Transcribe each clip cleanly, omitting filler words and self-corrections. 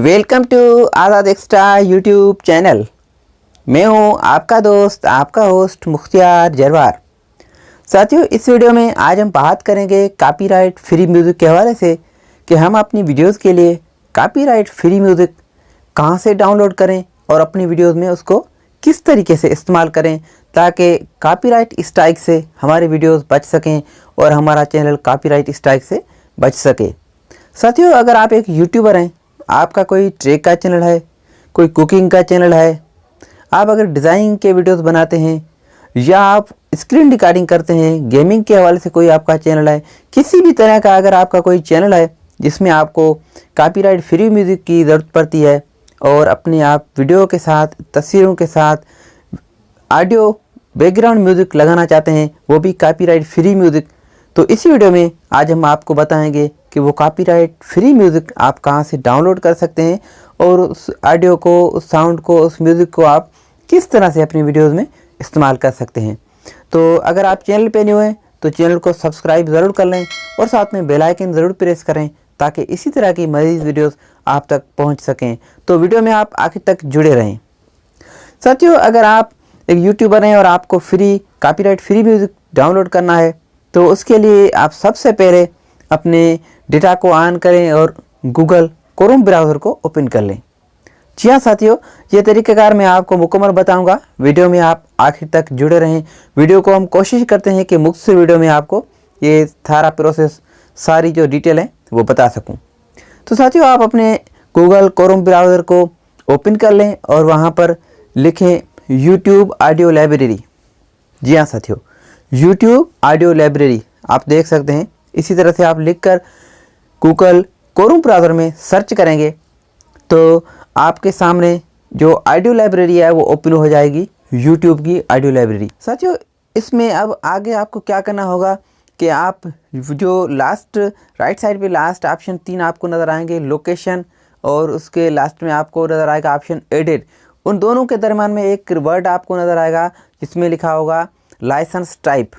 Welcome to Azad extra YouTube channel. मैं हूं आपका दोस्त आपका होस्ट मुख्तियार जरवार। साथियों, इस वीडियो में आज हम बात करेंगे कॉपीराइट फ्री म्यूज़िक के हवाले से कि हम अपनी वीडियोस के लिए कॉपीराइट फ्री म्यूज़िक कहां से डाउनलोड करें और अपनी वीडियोस में उसको किस तरीके से इस्तेमाल करें ताकि कॉपीराइट स्ट्राइक से हमारे वीडियोस बच सकें और हमारा चैनल कॉपीराइट स्ट्राइक से बच सके। साथियों, अगर आप एक यूट्यूबर हैं, आपका कोई ट्रेक का चैनल है, कोई कुकिंग का चैनल है, आप अगर डिज़ाइनिंग के वीडियोस बनाते हैं या आप स्क्रीन रिकॉर्डिंग करते हैं, गेमिंग के हवाले से कोई आपका चैनल है, किसी भी तरह का अगर आपका कोई चैनल है जिसमें आपको कॉपीराइट फ्री म्यूज़िक की ज़रूरत पड़ती है और अपने आप वीडियो के साथ, तस्वीरों के साथ ऑडियो बैकग्राउंड म्यूज़िक लगाना चाहते हैं, वो भी कॉपीराइट फ्री म्यूज़िक, तो इसी वीडियो में आज हम आपको बताएंगे कि वो कॉपीराइट फ्री म्यूज़िक आप कहां से डाउनलोड कर सकते हैं और उस ऑडियो को, उस साउंड को, उस म्यूज़िक को आप किस तरह से अपनी वीडियोस में इस्तेमाल कर सकते हैं। तो अगर आप चैनल पे न्यू हैं तो चैनल को सब्सक्राइब ज़रूर कर लें और साथ में बेल आइकन ज़रूर प्रेस करें ताकि इसी तरह की मज़ीद वीडियोस आप तक पहुंच सकें। तो वीडियो में आप आखिर तक जुड़े रहें। साथियों, अगर आप एक यूट्यूबर हैं और आपको कॉपीराइट फ्री म्यूज़िक डाउनलोड करना है तो उसके लिए आप सबसे पहले अपने डेटा को ऑन करें और गूगल क्रोम ब्राउज़र को ओपन कर लें। जी हाँ साथियों, ये तरीक़ाकार मैं आपको मुकम्मल बताऊंगा। वीडियो में आप आखिर तक जुड़े रहें। वीडियो को हम कोशिश करते हैं कि मुख्तसर वीडियो में आपको ये सारा प्रोसेस, सारी जो डिटेल है वो बता सकूं। तो साथियों, आप अपने गूगल क्रोम ब्राउज़र को ओपन कर लें और वहाँ पर लिखें यूट्यूब ऑडियो लाइब्रेरी। जी हाँ साथियों, यूट्यूब ऑडियो लाइब्रेरी आप देख सकते हैं। इसी तरह से आप लिखकर गूगल क्रोम ब्राउज़र में सर्च करेंगे तो आपके सामने जो ऑडियो लाइब्रेरी है वो ओपन हो जाएगी, यूट्यूब की ऑडियो लाइब्रेरी। साथियों, इसमें अब आगे आपको क्या करना होगा कि आप जो लास्ट राइट साइड पे लास्ट ऑप्शन 3 आपको नज़र आएंगे, लोकेशन, और उसके लास्ट में आपको नज़र आएगा ऑप्शन एडिट। उन दोनों के दरम्यान में एक वर्ड आपको नज़र आएगा जिसमें लिखा होगा लाइसेंस टाइप।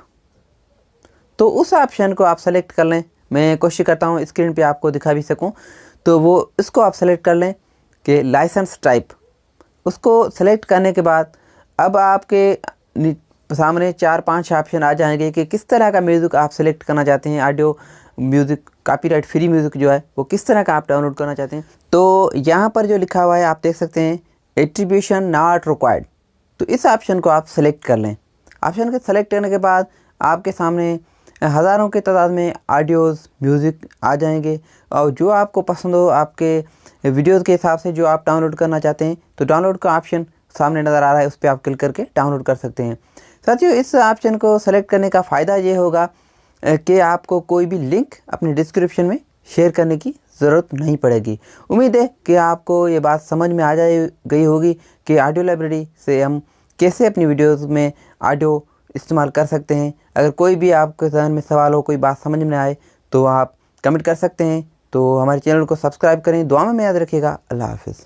तो उस ऑप्शन को आप सेलेक्ट कर लें। मैं कोशिश करता हूँ स्क्रीन पे आपको दिखा भी सकूँ, तो वो इसको आप सेलेक्ट कर लें कि लाइसेंस टाइप। उसको सेलेक्ट करने के बाद अब आपके सामने 4-5 ऑप्शन आ जाएंगे कि किस तरह का म्यूज़िक आप सेलेक्ट करना चाहते हैं। Audio music, copyright free music जो है वो किस तरह का आप डाउनलोड करना चाहते हैं। तो यहाँ पर जो लिखा हुआ है आप देख सकते हैं, एट्रीब्यूशन नॉट रिक्वायर्ड। तो इस ऑप्शन को आप सेलेक्ट कर लें। ऑप्शन को सेलेक्ट करने के बाद आपके सामने हज़ारों के तादाद में ऑडियोज़, म्यूज़िक आ जाएंगे और जो आपको पसंद हो, आपके वीडियोज़ के हिसाब से जो आप डाउनलोड करना चाहते हैं, तो डाउनलोड का ऑप्शन सामने नज़र आ रहा है, उस पर आप क्लिक करके डाउनलोड कर सकते हैं। साथियों, इस ऑप्शन को सेलेक्ट करने का फ़ायदा ये होगा कि आपको कोई भी लिंक अपने डिस्क्रिप्शन में शेयर करने की ज़रूरत नहीं पड़ेगी। उम्मीद है कि आपको ये बात समझ में आ गई होगी कि ऑडियो लाइब्रेरी से हम कैसे अपनी वीडियोज़ में ऑडियो इस्तेमाल कर सकते हैं। अगर कोई भी आपके जहन में सवाल हो, कोई बात समझ में ना आए तो आप कमेंट कर सकते हैं। तो हमारे चैनल को सब्सक्राइब करें। दुआ में याद रखिएगा। अल्लाह हाफ़िज़।